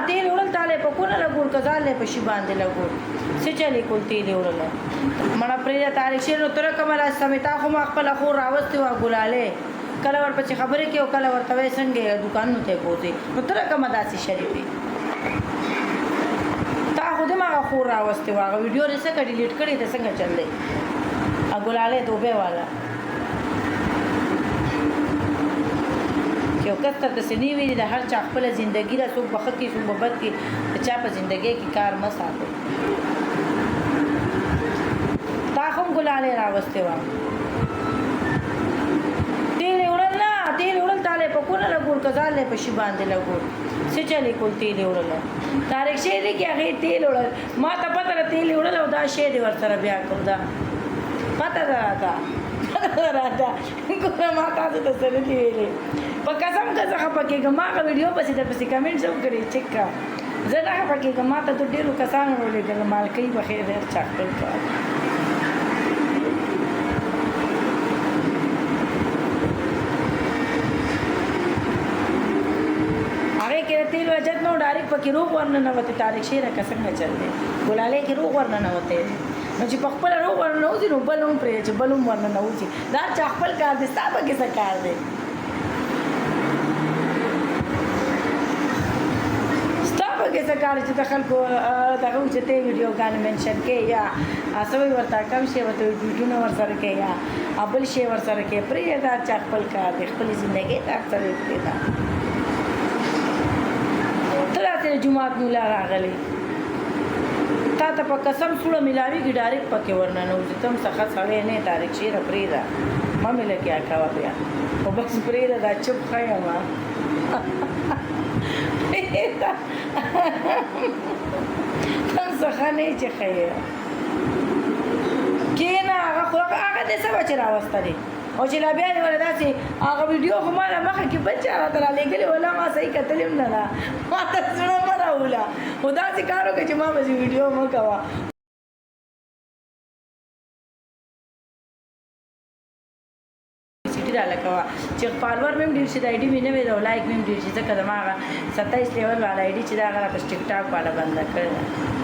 تیل وړل تاله په کونه لګول کزاله په شی باندې لګول څه چلی کول تیل وړل مړه پرې تاریخ شیر نو تر کومه را سمیتا خو ما خپل خو راوستي وا ګلاله کله ور پچې خبرې کې او کله ورته څنګه دکان نو ته بوزي نو تر کومه داسې شریفي تا خو دې ما خو راوستي وا ویډیو رسې کړي ډیلیټ کړي د څنګه چلې ا ګلاله دوبه والا یو کتر د سنی ویری د هر چا خپل ژوندۍ را څوک بخت کې څوک ببد کې چا په ژوندۍ کې کار ما ساتي تا هم ګلاله راوسته و تیل وړل تاله په کونه لګول کزاله په شی باندې لګول څه چلی کول تیل وړل تاریخ شي دی کې هغه تیل وړل ما ته پته تیل وړل او دا شی دی ورته بیا کوم دا پته راته ګوره ما تاسو ته سره دی ویلې په قسم که زه خفه کېږم ما هغه ویډیو پسې درپسې کمنټس هم کړي چک کړه زه نه خفه کېږم ما ته تو ډېرو کسانو ولېږل مالکۍ به خیر هر چا خپل کار هغې کې د تیل وجد نو ډایرکټ پکې روغ ورننوتې تاریخ شیره که څنګه چل دی ګلالۍ کې روغ ورننوتی نو چې په خپله روغ ورننوځي نو بل هم پرېږدي چې بل هم ورننوځي دا چا خپل کار دی ستا پکې څه کار دی کیسه کار چې د خلکو دغه چې ته ویډیوګانې منشن کې یا اسوي ورته کم شي ورته ویډیوونه ورسره کې یا ابل شي ورسره کې پرې دا چې خپل کار د خپل ژوندۍ ته سره کې دا تراته جمعه مولا راغلي تا ته په قسم سوړه ملاوي کې ډایرکټ پکې ورننه او تم څخه سوي نه تاریخ شي رپری دا مې لکه اکاوه بیا او بس پرې دا چپ خایا ما تم څخه نه چې خیر کینا هغه د څه بچ راوسته دي او چې لا بیا ولا داسې هغه ویډیو خو ما له مخه کې بچ راته را لګلې ولا ما صحیح کتلم نه ما ته زړه ما راولا خو داسې کار وکړه چې ما به ویډیو مه کوه را لکوا چې فالوور مې ډیر شي د آی ډي مې نه وي او لایک مې ډیر شي ځکه دا ما 27 لیول والا آی ډي چې دا غره په ټیک ټاک باندې بند کړل